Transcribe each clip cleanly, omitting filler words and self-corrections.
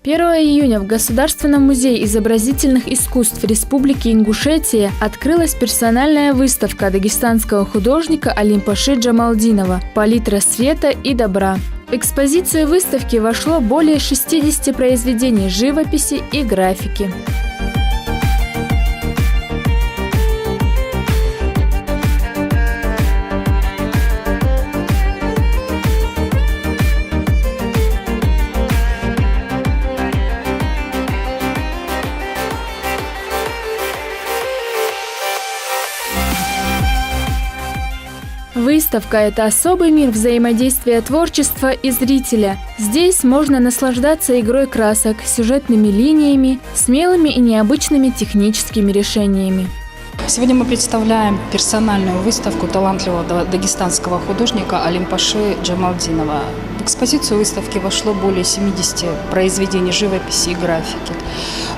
1 июня в Государственном музее изобразительных искусств Республики Ингушетия открылась персональная выставка дагестанского художника Алимпаши Джамалдинова «Палитра света и добра». В экспозицию выставки вошло более 60 произведений живописи и графики. Выставка – это особый мир взаимодействия творчества и зрителя. Здесь можно наслаждаться игрой красок, сюжетными линиями, смелыми и необычными техническими решениями. Сегодня мы представляем персональную выставку талантливого дагестанского художника Алимпаши Джамалдинова. В экспозицию выставки вошло более 70 произведений живописи и графики.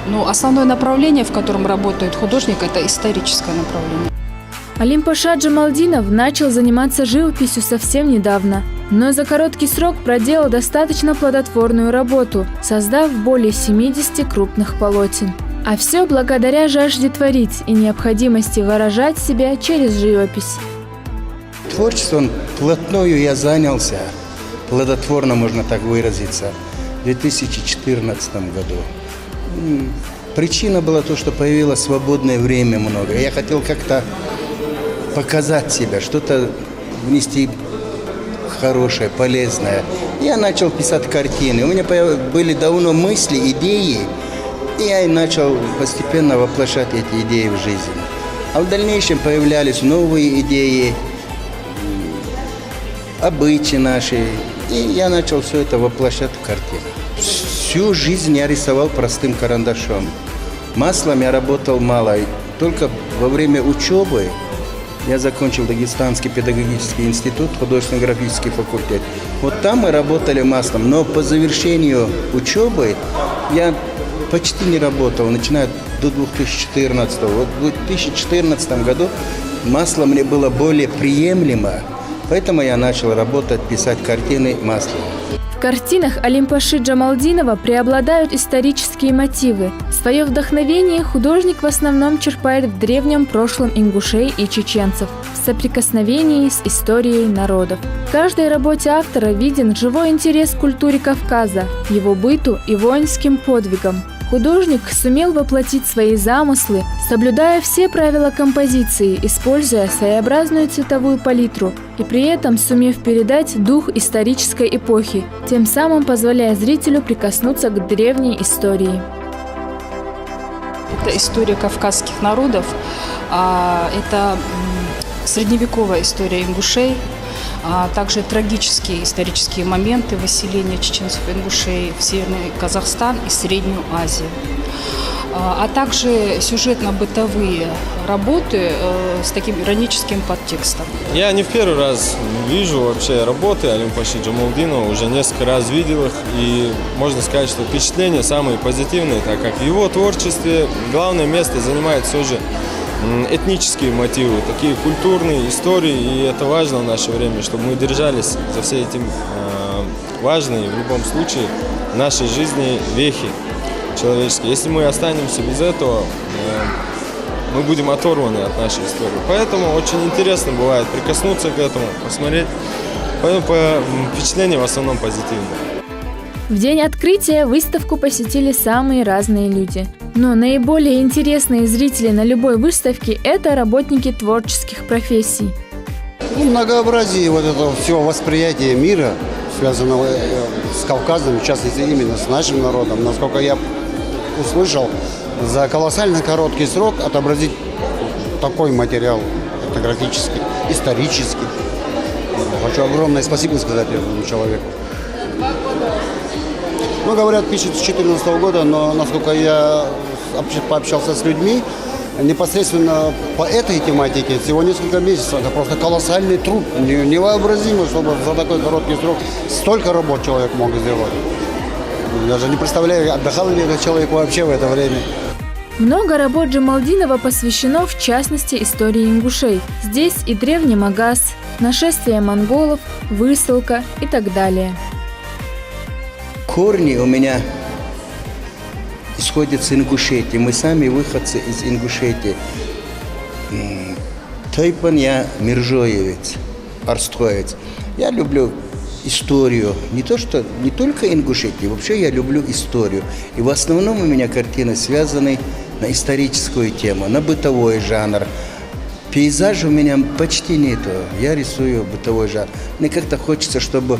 Но основное направление, в котором работает художник, это историческое направление. Алимпаша Джамалдинов начал заниматься живописью совсем недавно, но за короткий срок проделал достаточно плодотворную работу, создав более 70 крупных полотен. А все благодаря жажде творить и необходимости выражать себя через живопись. Творчеством плотною я занялся, плодотворно можно так выразиться, в 2014 году. Причина была то, что появилось свободное время много. Я хотел как-то показать себя, что-то внести хорошее, полезное. Я начал писать картины. У меня были давно мысли, идеи, и я начал постепенно воплощать эти идеи в жизнь. А в дальнейшем появлялись новые идеи, обычаи наши, и я начал все это воплощать в картины. Всю жизнь я рисовал простым карандашом. Маслом я работал мало, только во время учебы. Я закончил Дагестанский педагогический институт, художественно-графический факультет. Вот там мы работали маслом, но по завершению учебы я почти не работал, начиная до 2014. Вот в 2014 году масло мне было более приемлемо, поэтому я начал работать, писать картины маслом. В картинах Алимпаши Джамалдинова преобладают исторические мотивы. Свое вдохновение художник в основном черпает в древнем прошлом ингушей и чеченцев, в соприкосновении с историей народов. В каждой работе автора виден живой интерес к культуре Кавказа, его быту и воинским подвигам. Художник сумел воплотить свои замыслы, соблюдая все правила композиции, используя своеобразную цветовую палитру и при этом сумев передать дух исторической эпохи, тем самым позволяя зрителю прикоснуться к древней истории. Это история кавказских народов, это средневековая история ингушей, а также трагические исторические моменты выселения чеченцев и ингушей в Северный Казахстан и Среднюю Азию. А также сюжетно-бытовые работы с таким ироническим подтекстом. Я не в первый раз вижу вообще работы Алимпаши Джамалдинова, уже несколько раз видел их, и можно сказать, что впечатления самые позитивные, так как в его творчестве главное место занимает все же этнические мотивы, такие культурные истории, и это важно в наше время, чтобы мы держались за все эти важные, в любом случае, в нашей жизни вехи человеческие. Если мы останемся без этого, мы будем оторваны от нашей истории. Поэтому очень интересно бывает прикоснуться к этому, посмотреть. Поэтому впечатления в основном позитивные. В день открытия выставку посетили самые разные люди. Но наиболее интересные зрители на любой выставке – это работники творческих профессий. Многообразие вот этого всего восприятия мира, связанного с Кавказом, в частности именно с нашим народом, насколько я услышал, за колоссально короткий срок отобразить такой материал этнографический, исторический. Хочу огромное спасибо сказать этому человеку. Ну, говорят, пишет с 2014 года, но насколько я пообщался с людьми, непосредственно по этой тематике всего несколько месяцев. Это просто колоссальный труд, невообразимо, чтобы за такой короткий срок столько работ человек мог сделать. Я даже не представляю, отдыхал ли этот человек вообще в это время. Много работ Джамалдинова посвящено, в частности, истории ингушей. Здесь и древний Магаз, нашествие монголов, высылка и так далее. Корни у меня исходит с Ингушетии. Мы сами выходцы из Ингушетии. Тайпан я миржоевец, арстроевец. Я люблю историю. Не только Ингушетии, вообще я люблю историю. И в основном у меня картины связаны на историческую тему, на бытовой жанр. Пейзажа у меня почти нету. Я рисую бытовой жанр. Мне как-то хочется, чтобы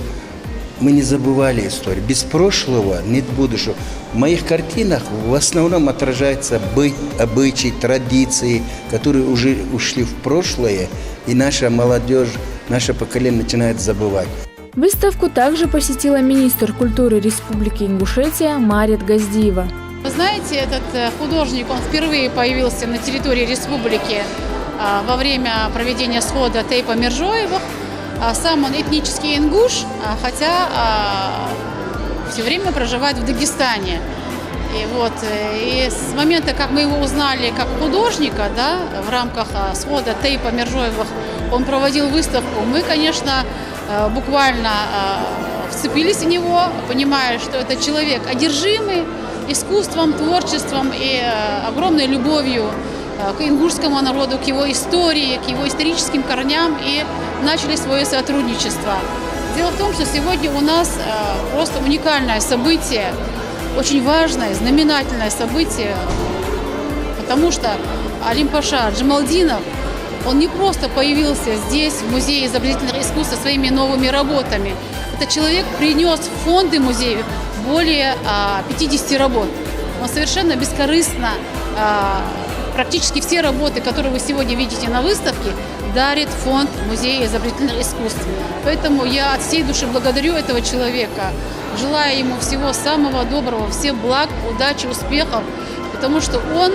мы не забывали историю. Без прошлого нет будущего. В моих картинах в основном отражается быт, обычаи, традиции, которые уже ушли в прошлое, и наша молодежь, наше поколение начинает забывать. Выставку также посетила министр культуры Республики Ингушетия Марет Газдиева. Вы знаете, этот художник, он впервые появился на территории республики во время проведения схода Тейпа Миржоевых. Сам он этнический ингуш, хотя все время проживает в Дагестане. И с момента, как мы его узнали как художника, да, в рамках схода Тейпа Миржоевых, он проводил выставку, мы, конечно, буквально вцепились в него, понимая, что это человек одержимый искусством, творчеством и огромной любовью к ингушскому народу, к его истории, к его историческим корням, и начали свое сотрудничество. Дело в том, что сегодня у нас просто уникальное событие, очень важное, знаменательное событие, потому что Алим-Паша Джамалдинов, он не просто появился здесь, в Музее изобразительных искусств, со своими новыми работами. Этот человек принес в фонды музея более 50 работ. Он совершенно бескорыстно практически все работы, которые вы сегодня видите на выставке, дарит фонд Музея изобразительных искусств. Поэтому я от всей души благодарю этого человека, желаю ему всего самого доброго, всех благ, удачи, успехов, потому что он,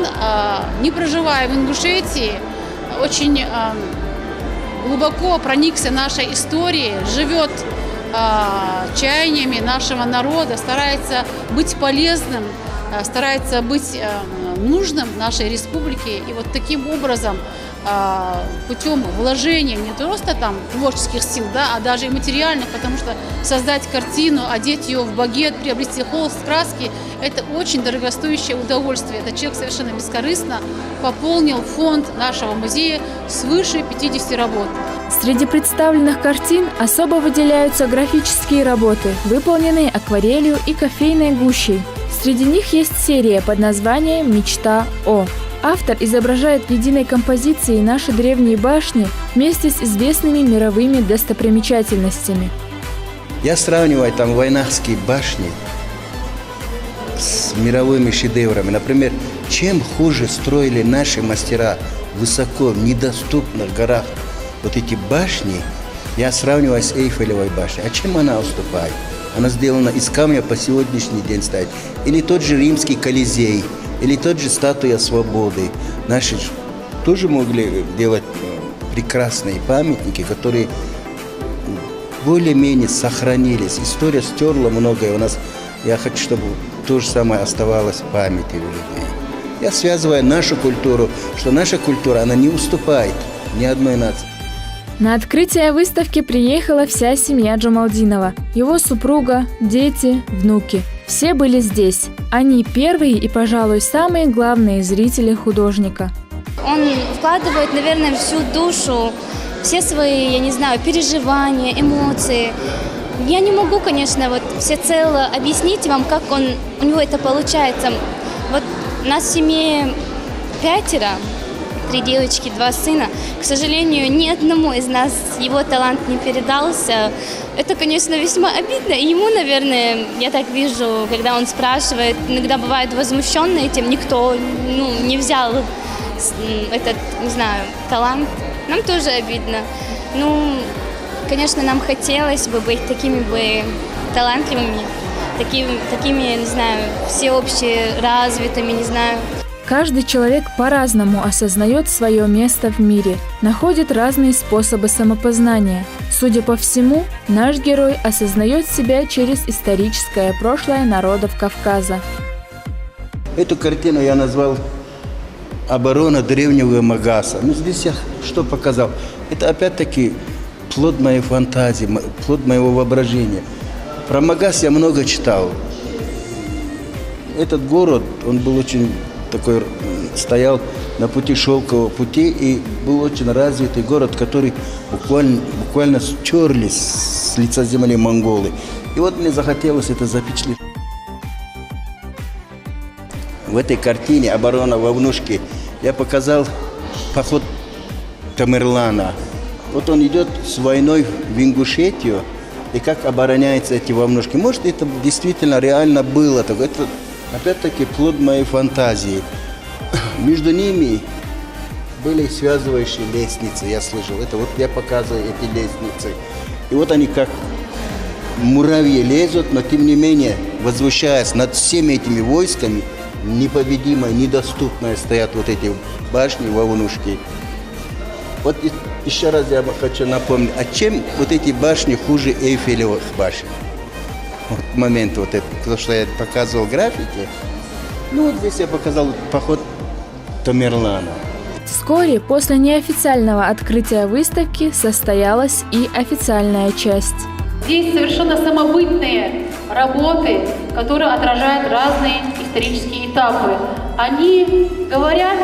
не проживая в Ингушетии, очень глубоко проникся нашей историей, живет чаяниями нашего народа, старается быть полезным, старается быть нужным нашей республике. И вот таким образом, путем вложения не просто там творческих сил, да, а даже и материальных, потому что создать картину, одеть ее в багет, приобрести холст, краски – это очень дорогостоящее удовольствие. Этот человек совершенно бескорыстно пополнил фонд нашего музея свыше 50 работ. Среди представленных картин особо выделяются графические работы, выполненные акварелью и кофейной гущей. Среди них есть серия под названием «Мечта О». Автор изображает в единой композиции наши древние башни вместе с известными мировыми достопримечательностями. Я сравниваю там войнахские башни с мировыми шедеврами. Например, чем хуже строили наши мастера высоко, в недоступных горах вот эти башни, я сравниваю с Эйфелевой башней. А чем она уступает? Она сделана из камня, по сегодняшний день стоит. Или тот же Римский Колизей, или тот же Статуя Свободы. Наши тоже могли делать прекрасные памятники, которые более-менее сохранились. История стерла многое у нас. Я хочу, чтобы то же самое оставалось в памяти у людей. Я связываю нашу культуру, что наша культура, она не уступает ни одной нации. На открытие выставки приехала вся семья Джамалдинова, его супруга, дети, внуки. Все были здесь. Они первые и, пожалуй, самые главные зрители художника. Он вкладывает, наверное, всю душу, все свои, я не знаю, переживания, эмоции. Я не могу, конечно, вот всецело объяснить вам, как у него это получается. Вот нас в семье 5, 3 девочки, 2 сына. К сожалению, ни одному из нас его талант не передался. Это, конечно, весьма обидно. И ему, наверное, я так вижу, когда он спрашивает, иногда бывает возмущен этим, никто не взял этот, не знаю, талант. Нам тоже обидно. Конечно, нам хотелось бы быть такими бы талантливыми, такими, не знаю, всеобще развитыми, не знаю. Каждый человек по-разному осознает свое место в мире, находит разные способы самопознания. Судя по всему, наш герой осознает себя через историческое прошлое народов Кавказа. Эту картину я назвал «Оборона древнего Магаса». Здесь я что показал? Это опять-таки плод моей фантазии, плод моего воображения. Про Магас я много читал. этот город, он был очень такой, стоял на пути шелкового пути и был очень развитый город, который буквально стерли с лица земли монголы. И вот мне захотелось это запечатлеть. В этой картине «Оборона Вовнушки» я показал поход Тамерлана. Вот он идет с войной в Ингушетию, и как обороняются эти Вовнушки. Может, это действительно реально было. Это опять-таки плод моей фантазии. Между ними были связывающие лестницы, я слышал. Это вот я показываю эти лестницы. И вот они как муравьи лезут, но тем не менее, возвышаясь над всеми этими войсками, непобедимые, недоступные стоят вот эти башни, Вовнушки. Вот еще раз я хочу напомнить, а чем вот эти башни хуже Эйфелевых башен? Вот момент вот это, то, что я показывал графики. Ну вот здесь я показал поход Тамерлана. Вскоре после неофициального открытия выставки состоялась и официальная часть. Здесь совершенно самобытные работы, которые отражают разные исторические этапы. Они говорят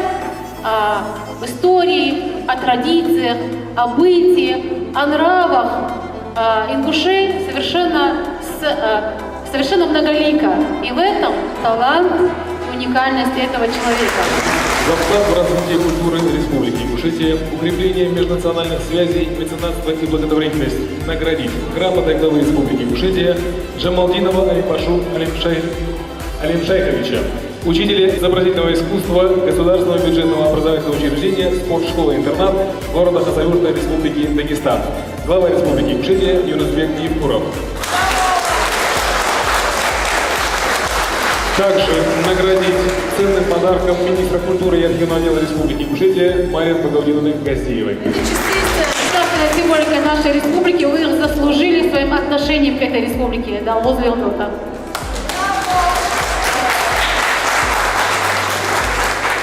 об истории, о традициях, о быте, о нравах ингушей совершенно многолико. И в этом талант, уникальность этого человека. За вклад в развитие культуры Республики Ингушетия, укрепление межнациональных связей, меценатство и благотворительность наградить грамотой главы Республики Ингушетия Джамалдинова Алипашу Алимшайховича, учителя изобразительного искусства Государственного бюджетного образовательного учреждения спортшкола-интернат города Хасавюрта Республики Дагестан, глава Республики Ингушетия Юнусбек Евкуров. Также наградить ценным подарком министра культуры и регионального отдела Республики Ингушетия Марию Багаудиновну Газдиевой. Государственная символика нашей республики, вы их заслужили своим отношением к этой республике. Да, возле вот-то.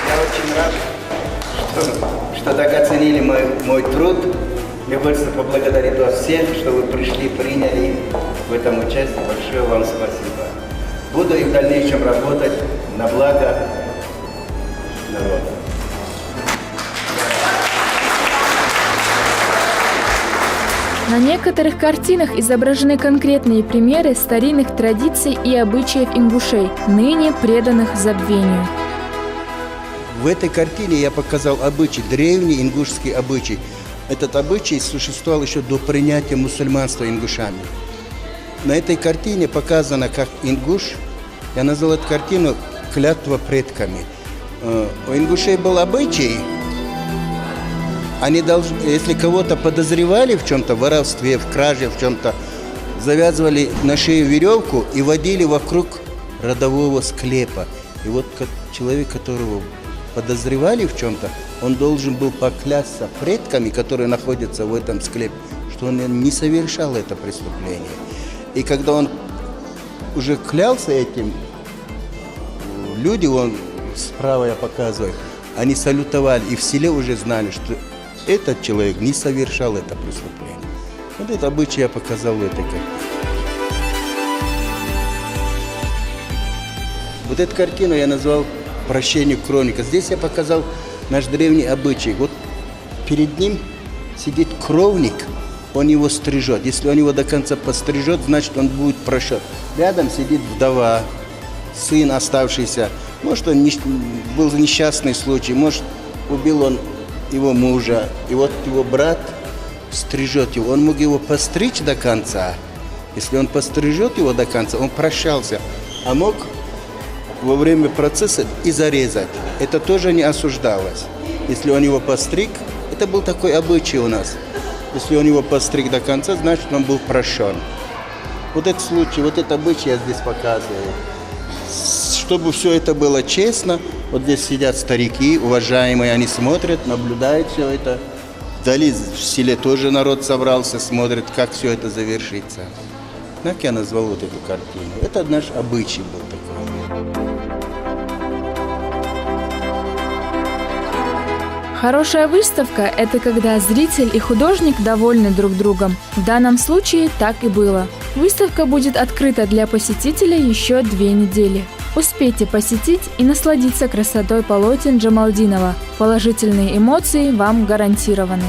Я очень рад, что так оценили мой труд. Мне хочется поблагодарить вас всех, что вы пришли, приняли в этом участие. Большое вам спасибо. Буду и в дальнейшем работать на благо народа. На некоторых картинах изображены конкретные примеры старинных традиций и обычаев ингушей, ныне преданных забвению. В этой картине я показал обычай, древний ингушский обычай. Этот обычай существовал еще до принятия мусульманства ингушами. На этой картине показано, как ингуш, я назвал эту картину «Клятва предками». У ингушей был обычай, они должны, если кого-то подозревали в чем-то, в воровстве, в краже, в чем-то, завязывали на шею веревку и водили вокруг родового склепа. И вот человек, которого подозревали в чем-то, он должен был поклясться предками, которые находятся в этом склепе, что он не совершал это преступление. И когда он уже клялся этим, люди, вон справа я показываю, они салютовали, и в селе уже знали, что этот человек не совершал это преступление. Вот это обычай я показал в этой картине. Вот эту картину я назвал «Прощение кровника». Здесь я показал наш древний обычай. Вот перед ним сидит кровник, он его стрижет. Если он его до конца пострижет, значит, он будет прощен. Рядом сидит вдова, сын оставшийся. Может, он был несчастный случай, может, убил он его мужа. И вот его брат стрижет его. Он мог его постричь до конца. Если он пострижет его до конца, он прощался. А мог во время процесса и зарезать. Это тоже не осуждалось. Если он его постриг, это был такой обычай у нас. Если он его постриг до конца, значит, он был прощен. Вот этот случай, вот этот обычай я здесь показываю. Чтобы все это было честно, вот здесь сидят старики, уважаемые, они смотрят, наблюдают все это. Вдали в селе тоже народ собрался, смотрит, как все это завершится. Так я назвал вот эту картину. Это наш обычай был такой. Хорошая выставка – это когда зритель и художник довольны друг другом. В данном случае так и было. Выставка будет открыта для посетителей еще 2 недели. Успейте посетить и насладиться красотой полотен Джамалдинова. Положительные эмоции вам гарантированы.